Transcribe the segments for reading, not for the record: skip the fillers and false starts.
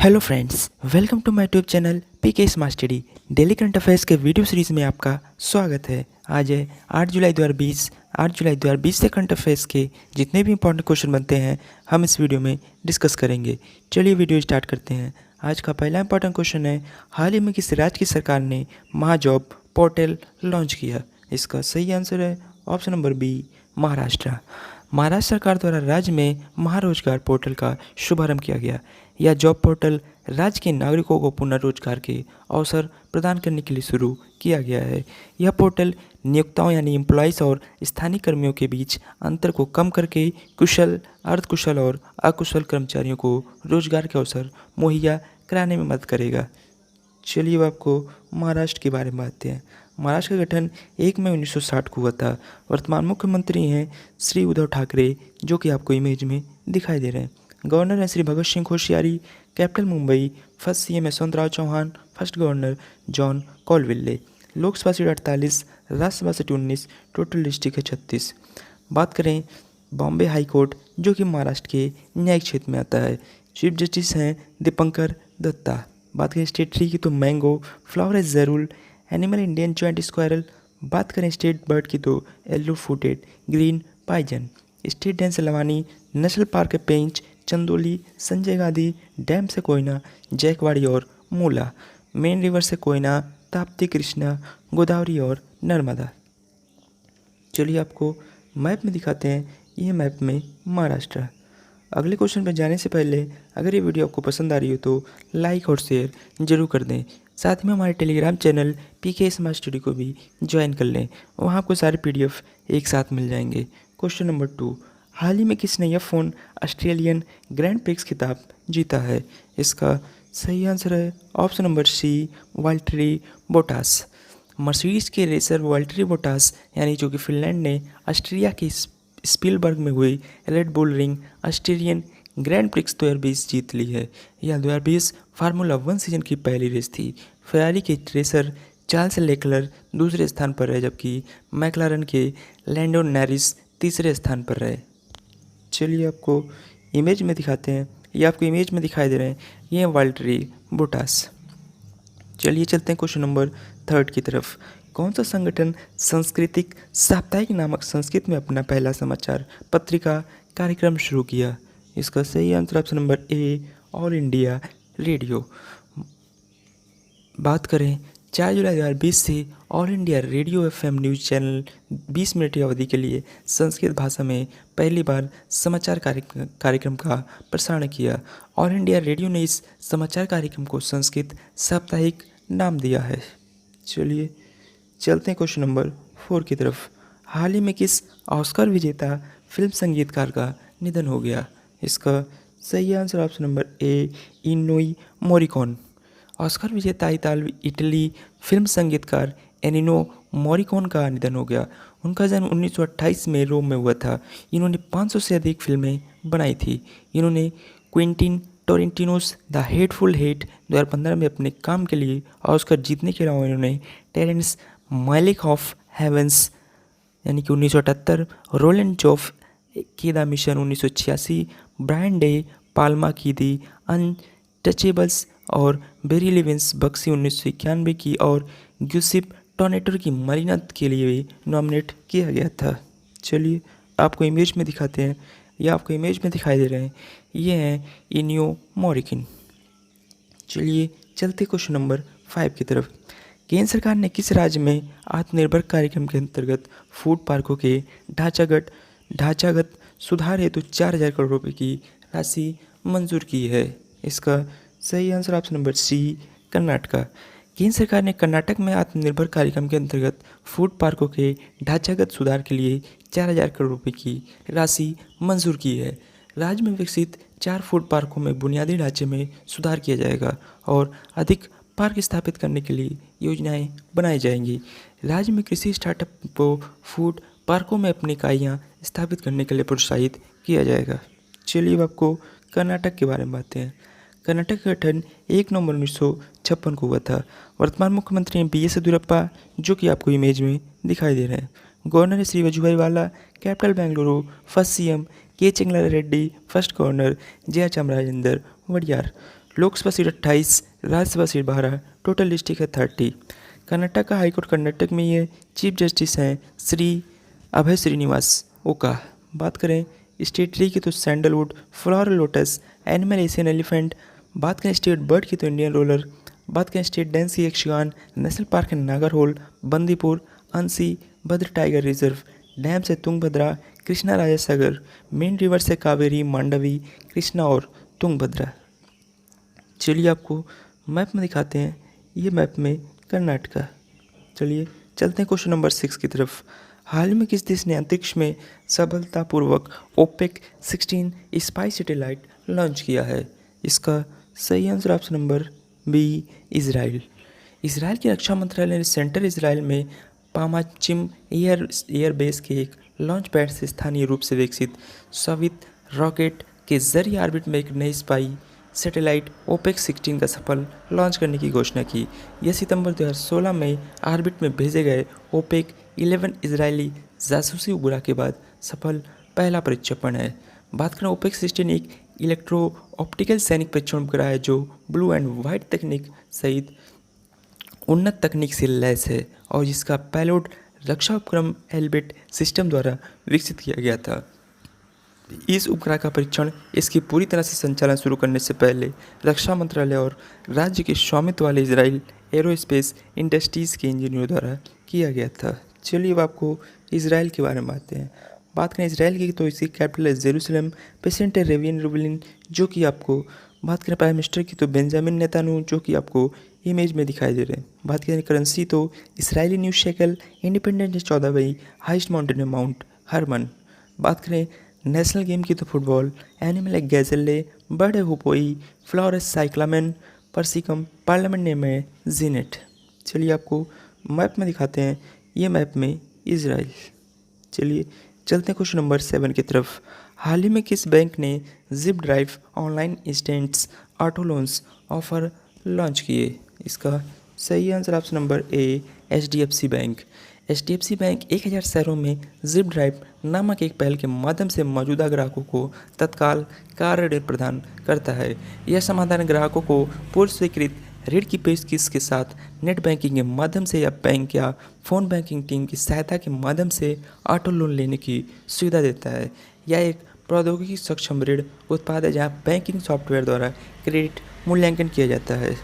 Hello friends, welcome to my YouTube channel PK smart study. Daily current affairs के video series में आपका स्वागत है। आज है 8 जुलाई 2020 से करंट अफेयर्स के जितने भी इंपॉर्टेंट क्वेश्चन बनते हैं हम इस वीडियो में डिस्कस करेंगे। चलिए वीडियो स्टार्ट करते हैं। आज का पहला इंपॉर्टेंट क्वेश्चन है, हाल ही में किस राज्य की सरकार ने महाजॉब पोर्टल लॉन्च किया? इसका सही आंसर है option number B, Maharashtra. Maharashtra सरकार द्वारा राज्य में महारोजगार पोर्टल का शुभारंभ किया गया। यह जॉब पोर्टल राज्य के नागरिकों को पुनर्रोजगार के अवसर प्रदान करने के लिए शुरू किया गया है। यह पोर्टल नियोक्ताओं यानी एम्प्लॉयज़ और स्थानीय कर्मियों के बीच अंतर को कम करके कुशल, अर्धकुशल और अकुशल कर्मचारियों को रोजगार के अवसर मुहैया कराने में मदद करेगा। चलिए अब आपको महाराष्ट्र के बारे में बताते हैं। महाराष्ट्र का गठन 1 मई 1960 को हुआ था। वर्तमान मुख्यमंत्री हैं श्री उद्धव ठाकरे, जो कि आपको इमेज में दिखाई दे रहे हैं। गवर्नर हैं Shri Bhagat Singh Koshyari. Capital Mumbai. First CM Yashwantrao Chavan. First governor John Colville. Lok Sabha seat 48, Rajya Sabha seat 19, total district है 36। बात करें बॉम्बे हाई कोर्ट, जो कि महाराष्ट्र के न्यायिक क्षेत्र में आता है। चीफ जस्टिस हैं दीपंकर दत्ता। बात करें स्टेट ट्री की तो मैंगो, फ्लावर है ज़रूल, एनिमल इंडियन जॉइंट स्क्वायरल। बात करें स्टेट बर्ड की तो yellow footed green pigeon. State dance Lavani. National park है पेंच, चंदोली, संजय गांधी। डैम से कोयना, जैकवाड़ी और मूला। मेन रिवर से कोयना, ताप्ती, कृष्णा, गोदावरी और नर्मदा। चलिए आपको मैप में दिखाते हैं। ये मैप में महाराष्ट्र। अगले क्वेश्चन पर जाने से पहले अगर ये वीडियो आपको पसंद आ रही हो तो लाइक और शेयर जरूर कर दें। साथ में हमारे Telegram channel PK smart study को भी ज्वाइन कर लें, वहाँ आपको सारे पीडीएफ एक साथ मिल जाएंगे। क्वेश्चन नंबर 2, हाल ही में किसने यह फ़ोन ऑस्ट्रेलियन ग्रैंड प्रिक्स खिताब जीता है? इसका सही आंसर है option number C, Valtteri Bottas. Mercedes के रेसर वाल्टरी बोटास यानी जो कि फिनलैंड ने ऑस्ट्रिया के स्पीलबर्ग में हुई red bull ring Australian grand prix 2020 जीत ली है। यह 2020 फार्मूला 1 सीजन की पहली रेस थी। फेरारी के रेसर चार्ल्स लेक्लर दूसरे स्थान पर रहे, जबकि मैक्लारन के लैंडो नॉरिस तीसरे स्थान पर रहे। चलिए आपको इमेज में दिखाते हैं। ये आपको इमेज में दिखाई दे रहे हैं, ये हैं वाल्टरी बोटास। चलिए चलते हैं क्वेश्चन नंबर 3 की तरफ। कौन सा संगठन सांस्कृतिक साप्ताहिक नामक संस्कृत में अपना पहला समाचार पत्रिका कार्यक्रम शुरू किया? इसका सही आंसर ऑप्शन नंबर ए, ऑल इंडिया रेडियो। बात करें 4 जुलाई 2020 से all India radio FM news channel 20 minute की अवधि के लिए संस्कृत भाषा में पहली बार समाचार कार्यक्रम का प्रसारण किया। ऑल इंडिया रेडियो ने इस समाचार कार्यक्रम को संस्कृत साप्ताहिक नाम दिया है। चलिए चलते हैं क्वेश्चन नंबर 4 की तरफ। हाल ही में किस ऑस्कर विजेता फिल्म संगीतकार का निधन हो गया? इसका सही answer option number A, Ennio Morricone. Oscar विजेता इटली फिल्म संगीतकार एनिनो मोरिकॉन का निधन हो गया। उनका जन्म 1928 में रोम में हुआ था। इन्होंने 500 से अधिक फिल्में बनाई थी। इन्होंने क्विंटिन टोरेंटिनोस द हेटफुल हेट 2015 में अपने काम के लिए ऑस्कर जीतने के अलावा इन्होंने टेरेंस मालिक ऑफ हेवेंस यानी कि 1978, रोलैंड जॉफ की the Mission 1986, Brian De Palma की दी अनटचेबल्स और बेरी लिविंस बक्सी 1991 की और ग्यूसिप टोनेटर की मरीना के लिए भी नॉमिनेट किया गया था। चलिए आपको इमेज में दिखाते हैं। यह आपको इमेज में दिखाई दे रहे हैं, ये हैं इनियो मोरिकिन। चलिए चलते क्वेश्चन नंबर 5 की तरफ। केंद्र सरकार ने किस राज्य में आत्मनिर्भर कार्यक्रम के अंतर्गत फूड पार्कों के ढांचागत सुधार हेतु 4,000 करोड़ रुपए की राशि मंजूर की है? इसका सही answer option number C, Karnataka. केंद्र सरकार ने कर्नाटक में आत्मनिर्भर कार्यक्रम के अंतर्गत फूड पार्कों के ढांचागत सुधार के लिए 4,000 करोड़ रुपए की राशि मंजूर की है। राज्य में विकसित 4 फूड पार्कों में बुनियादी ढांचे में सुधार किया जाएगा और अधिक पार्क स्थापित करने के लिए योजनाएं बनाई जाएंगी। राज्य में कृषि स्टार्टअप को फूड पार्कों में अपनी इकाइयाँ स्थापित करने के लिए प्रोत्साहित किया जाएगा। चलिए अब आपको कर्नाटक के बारे में बातें हैं। कर्नाटक का गठन 1 नवंबर 1956 को हुआ था। वर्तमान मुख्यमंत्री हैं BS येदियुरप्पा, जो कि आपको इमेज में दिखाई दे रहे हैं। गवर्नर है श्री वजुभाई वाला। कैपिटल बेंगलुरु। फर्स्ट CM के Chang La Reddy. First governor Jaya Chamarajendra Wadiyar. Lok Sabha seat 28, Rajya Sabha seat 12, total district है 30। कर्नाटक का हाईकोर्ट कर्नाटक में ही है। चीफ जस्टिस हैं श्री अभय श्रीनिवास ओका। बात करें स्टेट ट्री की तो sandalwood, floral lotus, animal Asian elephant. बात करें स्टेट बर्ड की तो इंडियन रोलर। बात करें स्टेट डांस की यक्षगान। नेशनल पार्क है नागरहोल, बंदीपुर, अंसी, भद्र टाइगर रिजर्व। डैम से तुंगभद्रा, कृष्णा राजा सागर। मेन रिवर से कावेरी, मांडवी, कृष्णा और तुंगभद्रा। चलिए आपको मैप में दिखाते हैं। ये मैप में कर्नाटका। चलिए चलते हैं क्वेश्चन नंबर 6 की तरफ। हाल ही में किस देश ने अंतरिक्ष में सफलतापूर्वक ओपेक 16 स्पाई सैटेलाइट लॉन्च किया है? इसका सही answer option number B, Israel. Israel की रक्षा मंत्रालय ने सेंट्रल इसराइल में पामाचिम एयरबेस के एक लॉन्च पैड से स्थानीय रूप से विकसित सवित रॉकेट के जरिए ऑर्बिट में एक नई स्पाई सैटेलाइट ओपेक 16 का सफल लॉन्च करने की घोषणा की। यह सितंबर 2016 में ऑर्बिट में भेजे गए ओपेक 11 इजरायली जासूसी उपग्रह के बाद सफल पहला प्रक्षेपण है। बात करें ओपेक 16 एक इलेक्ट्रो ऑप्टिकल सैनिक प्रक्षेपण उपग्रह है जो ब्लू एंड वाइट तकनीक सहित उन्नत तकनीक से लैस है और जिसका पेलोड रक्षा उपक्रम एल्बिट सिस्टम द्वारा विकसित किया गया था। इस उपग्रह का परीक्षण इसकी पूरी तरह से संचालन शुरू करने से पहले रक्षा मंत्रालय और राज्य के स्वामित्व वाले इजराइल एरोस्पेस इंडस्ट्रीज़ के इंजीनियरों द्वारा किया गया था। चलिए अब आपको इसराइल के बारे में आते हैं। बात करें इसराइल की तो इसकी कैपिटल है जेरूसलम। प्रेसिडेंट है रेवियन रुबलिन जो कि आपको, बात करें प्राइम मिनिस्टर की तो बेंजामिन नेतान्याहू जो कि आपको इमेज में दिखाई दे रहे हैं। बात करें करेंसी तो Israeli news shackle. Independence day 14 मई। हाइस्ट माउंटेन है माउंट हरमन। बात करें नेशनल गेम की तो फुटबॉल। एनिमल है गैजेले, बर्ड है हुपोई, फ्लावर है साइक्लामेन, परसिकम, पार्लियामेंट नेम है जीनेट। चलिए आपको मैप में दिखाते हैं। ये मैप में इसराइल। चलिए चलते हैं क्वेश्चन नंबर 7 की तरफ। हाल ही में किस बैंक ने zip drive online instants auto loans offer launch किए? इसका सही आंसर ऑप्शन नंबर ए, HDFC बैंक। HDFC बैंक 1000 शहरों में जिप ड्राइव नामक एक पहल के माध्यम से मौजूदा ग्राहकों को तत्काल कार ऋण प्रदान करता है। यह समाधान ग्राहकों को पूर्व स्वीकृत ऋण की पेशकश के साथ नेट बैंकिंग के माध्यम से या बैंक या फ़ोन बैंकिंग टीम की सहायता के माध्यम से ऑटो लोन लेने की सुविधा देता है। यह एक प्रौद्योगिकी सक्षम ऋण उत्पाद है जहां बैंकिंग सॉफ्टवेयर द्वारा क्रेडिट मूल्यांकन किया जाता है।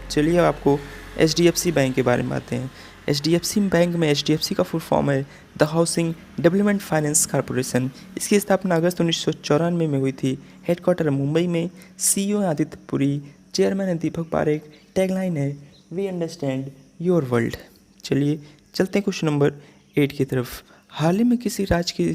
चलिए आपको HDFC बैंक के बारे में आते हैं। HDFC बैंक में HDFC का फुल फॉर्म है the housing development finance corporation. इसकी स्थापना अगस्त 1994 में हुई थी। हेडक्वार्टर मुंबई में। CEO है आदित्य पुरी, चेयरमैन है दीपक पारेख। टैगलाइन है वी अंडरस्टैंड योर वर्ल्ड। चलिए चलते हैं क्वेश्चन नंबर 8 की तरफ। हाल ही में किसी राज्य के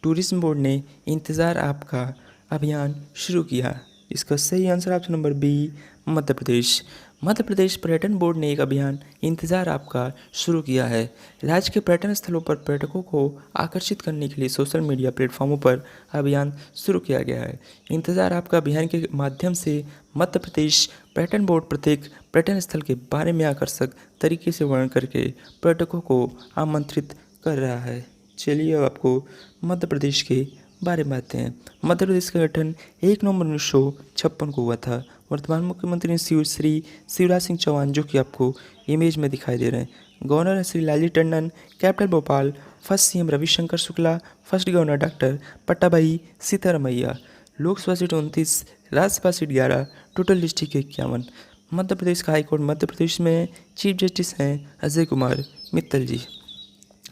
टूरिज्म बोर्ड ने इंतज़ार आपका अभियान शुरू किया? इसका सही answer option number B, Madhya Pradesh. Madhya Pradesh पर्यटन बोर्ड ने एक अभियान इंतज़ार आपका शुरू किया है। राज्य के पर्यटन स्थलों पर पर्यटकों को आकर्षित करने के लिए सोशल मीडिया प्लेटफॉर्मों पर अभियान शुरू किया गया है। इंतज़ार आपका अभियान के माध्यम से मध्य प्रदेश पर्यटन बोर्ड प्रत्येक पर्यटन स्थल के बारे में आकर्षक तरीके से वर्णन करके पर्यटकों को आमंत्रित कर रहा है। चलिए अब आपको मध्य प्रदेश के बारे में आते हैं। मध्य प्रदेश का गठन 1 नवंबर 1956 को हुआ था। वर्तमान मुख्यमंत्री श्री शिवराज सिंह चौहान जो कि आपको इमेज में दिखाई दे रहे हैं। गवर्नर है Shri Lalji Tandon. Capital Bhopal. First CM Ravishankar Shukla. First governor doctor Pattabhi Sitaramayya. Lok Sabha seat 29, Rajya Sabha seat 11, total district 51। Madhya Pradesh का हाईकोर्ट मध्य प्रदेश में। चीफ जस्टिस हैं अजय कुमार मित्तल जी।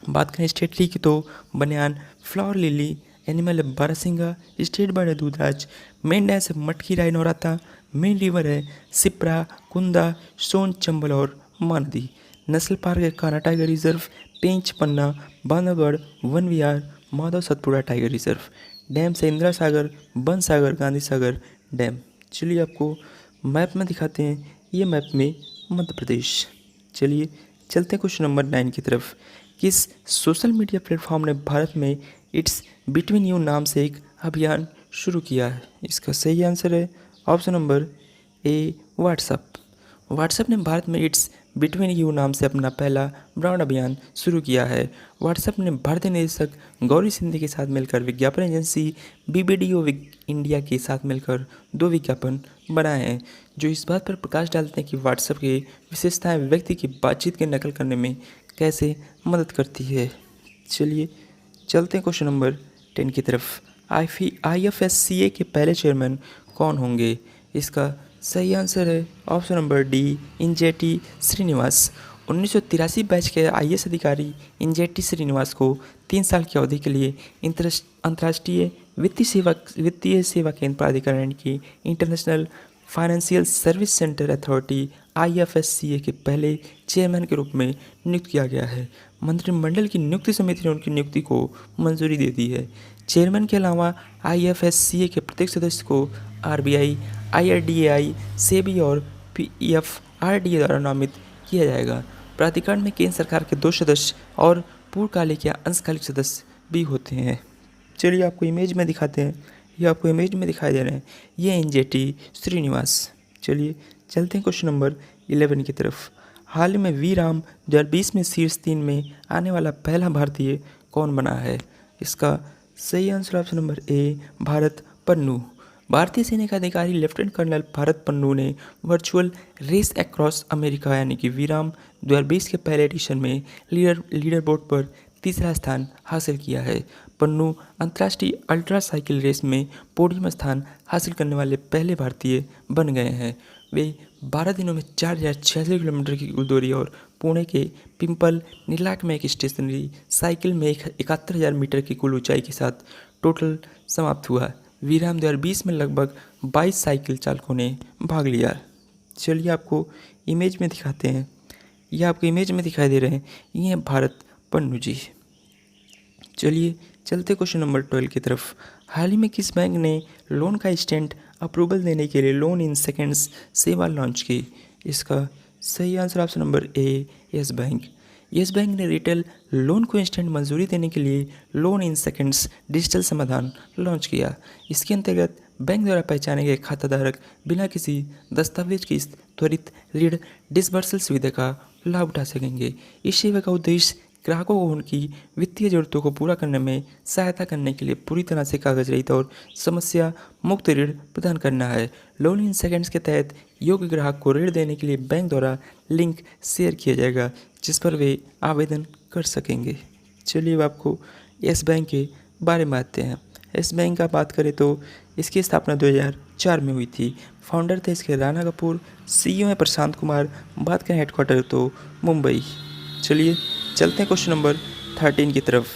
बात करें स्टेट ट्री की तो बनियान, फ्लावर लिली। एनिमल है बारहसिंगा। स्टेट बर्ड है दूधराज। मेन डैंस है मटकी राय नौराता। मेन रिवर है सिप्रा, कुंदा, सोन, चंबल और महानदी। नेशनल पार्क है Kanha tiger reserve, Pench, Panna, Bandhavgarh, Van Vihar, Madhav Satpura tiger reserve. Dam से इंदिरा सागर, बन सागर, गांधी सागर डैम। चलिए आपको मैप में दिखाते हैं। ये मैप में मध्य प्रदेश। चलिए चलते हैं क्वेश्चन नंबर 9 की तरफ। किस सोशल मीडिया प्लेटफॉर्म ने भारत में इट्स बिटवीन यू नाम से एक अभियान शुरू किया है? इसका सही आंसर है option number A, WhatsApp. WhatsApp ने भारत में इट्स बिटवीन यू नाम से अपना पहला ब्रांड अभियान शुरू किया है। व्हाट्सएप ने भारतीय निदेशक गौरी सिंधे के साथ मिलकर विज्ञापन एजेंसी BBDO इंडिया के साथ मिलकर 2 विज्ञापन बनाए हैं, जो इस बात पर प्रकाश डालते हैं कि व्हाट्सएप की विशेषताएं व्यक्ति की बातचीत की नकल करने में कैसे मदद करती है। चलिए चलते हैं क्वेश्चन नंबर 10 की तरफ। IFSCA के पहले चेयरमैन कौन होंगे? इसका सही आंसर है option number D, Injeti Srinivas. 1983 batch के IAS अधिकारी इंजेटी श्रीनिवास को 3 साल की अवधि के लिए अंतर्राष्ट्रीय वित्तीय सेवा केंद्र प्राधिकरण की international financial service centre authority IFSCA के पहले चेयरमैन के रूप में नियुक्त किया गया है। मंत्रिमंडल की नियुक्ति समिति ने उनकी नियुक्ति को मंजूरी दे दी है। चेयरमैन के अलावा IFSCA के प्रत्येक सदस्य को RBI, IRDAI, सेबी और PFRDA द्वारा नामित किया जाएगा। प्राधिकरण में केंद्र सरकार के 2 सदस्य और पूर्णकालिक या अंशकालिक सदस्य भी होते हैं। चलिए आपको इमेज में दिखाते हैं, ये आपको इमेज में दिखाई दे रहे हैं, ये इंजेटी श्रीनिवास। चलिए चलते हैं क्वेश्चन नंबर 11 की तरफ। हाल ही में वी-राम 2020 में शीर्ष 3 में आने वाला पहला भारतीय कौन बना है? इसका सही आंसर ऑप्शन नंबर ए, भारत पन्नू। भारतीय सेना के अधिकारी लेफ्टिनेंट कर्नल भारत पन्नू ने वर्चुअल रेस अक्रॉस अमेरिका यानी कि वी-राम 2020 के पहले एडिशन में लीडर बोर्ड पर तीसरा स्थान हासिल किया है। पन्नू अंतर्राष्ट्रीय अल्ट्रा साइकिल रेस में पोडियम स्थान हासिल करने वाले पहले भारतीय बन गए हैं। वे 12 दिनों में 4086 किलोमीटर की कुल दूरी और पुणे के पिंपल नीलाक में एक स्टेशनरी साइकिल में 71,000 मीटर की कुल ऊंचाई के साथ टोटल समाप्त हुआ। वी-राम 2020 में लगभग 22 साइकिल चालकों ने भाग लिया। चलिए आपको इमेज में दिखाते हैं, ये आपको इमेज में दिखाई दे रहे हैं, ये हैं भारत पन्नू जी। चलिए चलते क्वेश्चन नंबर 12 की तरफ। हाल ही में किस बैंक ने लोन का इंस्टेंट अप्रूवल देने के लिए लोन इन सेकंड्स सेवा लॉन्च की? इसका सही आंसर ऑप्शन नंबर ए, यस बैंक। यस बैंक ने रिटेल लोन को इंस्टेंट मंजूरी देने के लिए लोन इन सेकंड्स डिजिटल समाधान लॉन्च किया। इसके अंतर्गत बैंक द्वारा पहचाने गए खाताधारक बिना किसी दस्तावेज की त्वरित ऋण डिसबर्सल सुविधा का लाभ उठा सकेंगे। इस सेवा का उद्देश्य ग्राहकों को उनकी वित्तीय जरूरतों को पूरा करने में सहायता करने के लिए पूरी तरह से कागज रहित और समस्या मुक्त ऋण प्रदान करना है। लोन इन सेकंड्स के तहत योग्य ग्राहक को ऋण देने के लिए बैंक द्वारा लिंक शेयर किया जाएगा जिस पर वे आवेदन कर सकेंगे। चलिए अब आपको येस बैंक के बारे में आते हैं। येस बैंक का बात करें तो इसकी स्थापना 2004 में हुई थी। फाउंडर थे इसके राणा कपूर, CEO है प्रशांत कुमार, बात करें हेडक्वार्टर तो मुंबई। चलिए चलते हैं क्वेश्चन नंबर 13 की तरफ।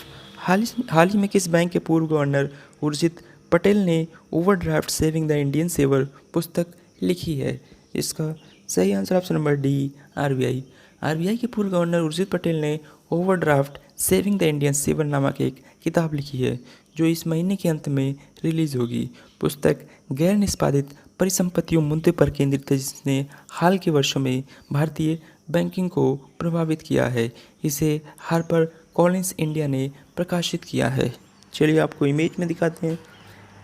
हाल ही में किस बैंक के पूर्व गवर्नर उर्जित पटेल ने overdraft saving the Indian saver पुस्तक लिखी है? इसका सही answer option number D, RBI के पूर्व गवर्नर उर्जित पटेल ने overdraft saving the Indian saver नामक एक किताब लिखी है जो इस महीने के अंत में रिलीज होगी। पुस्तक गैर निष्पादित परिसंपत्तियों मुद्दे पर केंद्रित है जिसने हाल के वर्षों में भारतीय बैंकिंग को प्रभावित किया है। इसे हार्पर कॉलिंस इंडिया ने प्रकाशित किया है। चलिए आपको इमेज में दिखाते हैं,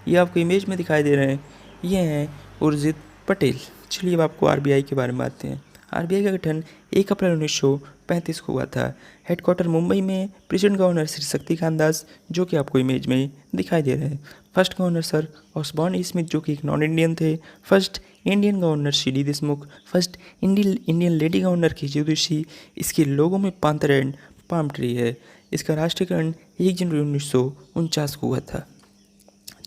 ये आपको इमेज में दिखाई दे रहे हैं, ये हैं उर्जित पटेल। चलिए अब आपको RBI के बारे में आते हैं। RBI का गठन 1 अप्रैल 1935 को हुआ था। हेडक्वार्टर मुंबई में। प्रेसिडेंट गवर्नर श्री शक्तिकांत दास जो कि आपको इमेज में दिखाई दे रहे हैं। First governor sir Osborne Smith जो कि एक नॉन इंडियन थे। First Indian governor CD Deshmukh. First Indian lady governor KG Joshi. इसके लोगों में पांथर एंड पाम ट्री है। इसका राष्ट्रीयकरण 1 जनवरी 1949 को हुआ था।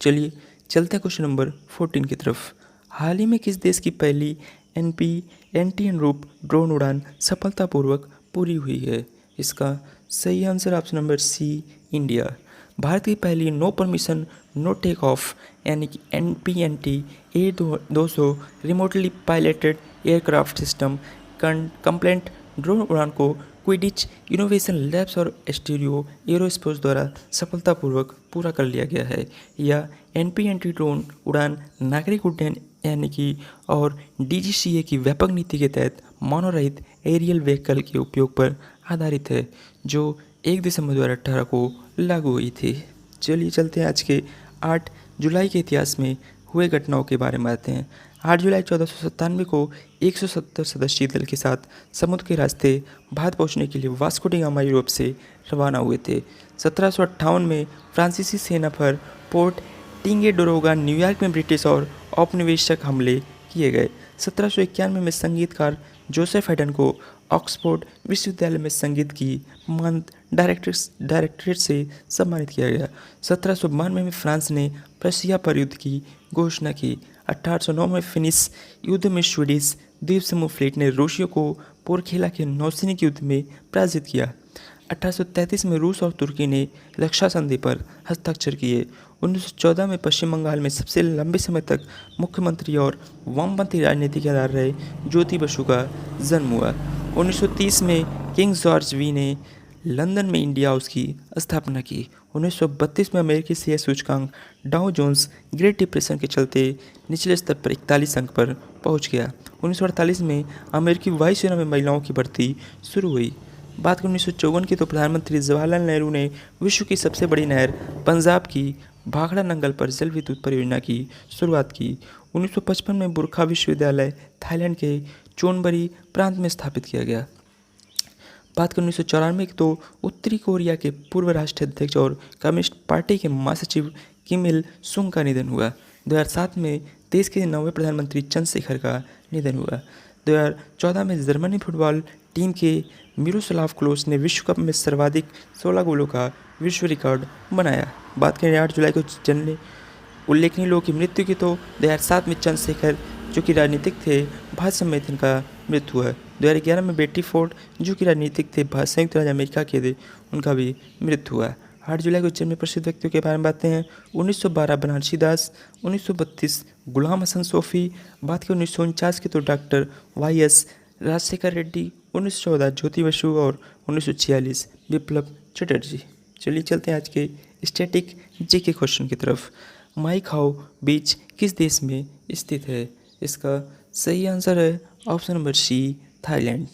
चलिए चलते हैं क्वेश्चन नंबर 14 की तरफ। हाल ही में किस देश की पहली एंटी अनरूप ड्रोन उड़ान सफलतापूर्वक पूरी हुई है? इसका सही answer option number C, India. भारत की पहली no permission no take off यानी कि NPNT A200 remotely piloted aircraft system compliant drone उड़ान को क्विडिच इनोवेशन लैब्स और एस्टीरियो एरोस्पेस द्वारा सफलतापूर्वक पूरा कर लिया गया है। यह NPNT ड्रोन उड़ान नागरिक उड्डयन यानी कि और DGCA की व्यापक नीति के तहत मानव रहित एरियल व्हीकल के उपयोग पर आधारित है जो 1 दिसंबर 2018 को लागू हुई थी। चलिए चलते हैं आज के 8 जुलाई के इतिहास में हुए घटनाओं के बारे में आते हैं। 8 जुलाई 1497 को 170 सदस्यीय दल के साथ समुद्र के रास्ते भारत पहुंचने के लिए वास्को डी गामा यूरोप से रवाना हुए थे। 1758 में फ्रांसीसी सेना पर पोर्ट टिंगेडोरोगा न्यूयॉर्क में ब्रिटिश और औपनिवेशिक हमले किए गए। 1791 में संगीतकार जोसेफ हैडन को ऑक्सफोर्ड विश्वविद्यालय में संगीत की मानद डायरेक्टरेट से सम्मानित किया गया। 1792 में फ्रांस ने प्रशिया पर युद्ध की घोषणा की। 1809 में फिनिश युद्ध में स्वीडिश द्वीप समूह फ्लीट ने रूसियों को पोरखेला के नौसैनिक युद्ध में पराजित किया। 1833 में रूस और तुर्की ने रक्षा संधि पर हस्ताक्षर किए। 1914 में पश्चिम बंगाल में सबसे लंबे समय तक मुख्यमंत्री और वामपंथी राजनीति के आधार रहे ज्योति बसु का जन्म हुआ। 1930 में किंग जॉर्ज वी ने लंदन में इंडिया हाउस की स्थापना की। 1932 में अमेरिकी शेयर सूचकांक डाउ जोन्स ग्रेट डिप्रेशन के चलते निचले स्तर पर 41 अंक पर पहुंच गया। 1948 में अमेरिकी वायुसेना में महिलाओं की भर्ती शुरू हुई। बात करें 1954 की तो प्रधानमंत्री जवाहरलाल नेहरू ने विश्व की सबसे बड़ी नहर पंजाब की भाखड़ा नंगल पर जल विद्युत परियोजना की शुरुआत की। 1955 में बुरखा विश्वविद्यालय थाईलैंड के चोनबरी प्रांत में स्थापित किया गया। बात करें 1994 की तो उत्तरी कोरिया के पूर्व राष्ट्राध्यक्ष और कम्युनिस्ट पार्टी के महासचिव किम इल सुंग का निधन हुआ। 2007 में देश के 9वें प्रधानमंत्री चंद्रशेखर का निधन हुआ। 2014 में जर्मनी फुटबॉल टीम के मिरोस्लाव क्लोज ने विश्व कप में सर्वाधिक 16 गोलों का विश्व रिकॉर्ड बनाया। बात करें 8 जुलाई को जनने उल्लेखनीय लोगों की मृत्यु की तो 2007 में चंद्रशेखर जो कि राजनीतिक थे भाजपा में इनका मृत्यु हुआ। 2011 में बेटी फोर्ड जो कि राजनीतिक थे संयुक्त राज्य अमेरिका के थे उनका भी मृत्यु हुआ। 8 जुलाई को जन्मे प्रसिद्ध व्यक्तियों के बारे में बातें हैं। 1912 बनारसी दास, 1932 गुलाम हसन सोफी। बात करें 1949 की तो डॉक्टर YS राजशेखर रेड्डी, 1914 ज्योति बसु और 1946 विप्लव चटर्जी। चलिए चलते हैं आज के स्टैटिक जीके क्वेश्चन की तरफ। माईखाओ बीच किस देश में स्थित है? इसका सही आंसर है ऑप्शन नंबर सी, थाईलैंड।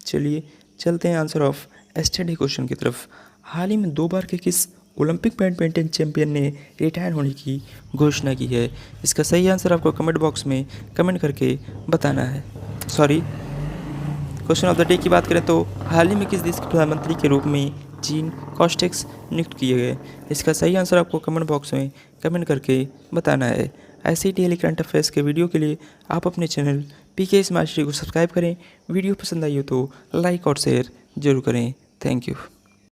चलिए चलते हैं आंसर ऑफ स्टडी क्वेश्चन की तरफ। हाल ही में 2 बार के किस ओलंपिक बैडमिंटन चैंपियन ने रिटायर होने की घोषणा की है? इसका सही आंसर आपको कमेंट बॉक्स में कमेंट करके बताना है। क्वेश्चन ऑफ द डे की बात करें तो हाल ही में किस देश के प्रधानमंत्री के रूप में जीन कॉस्टेक्स नियुक्त किए गए? इसका सही आंसर आपको कमेंट बॉक्स में कमेंट करके बताना है। ऐसे ही डेली करंट अफेयर्स के वीडियो के लिए आप अपने चैनल PK स्मार्ट स्टडी को सब्सक्राइब करें। वीडियो पसंद आई हो तो लाइक और शेयर जरूर करें। Thank you.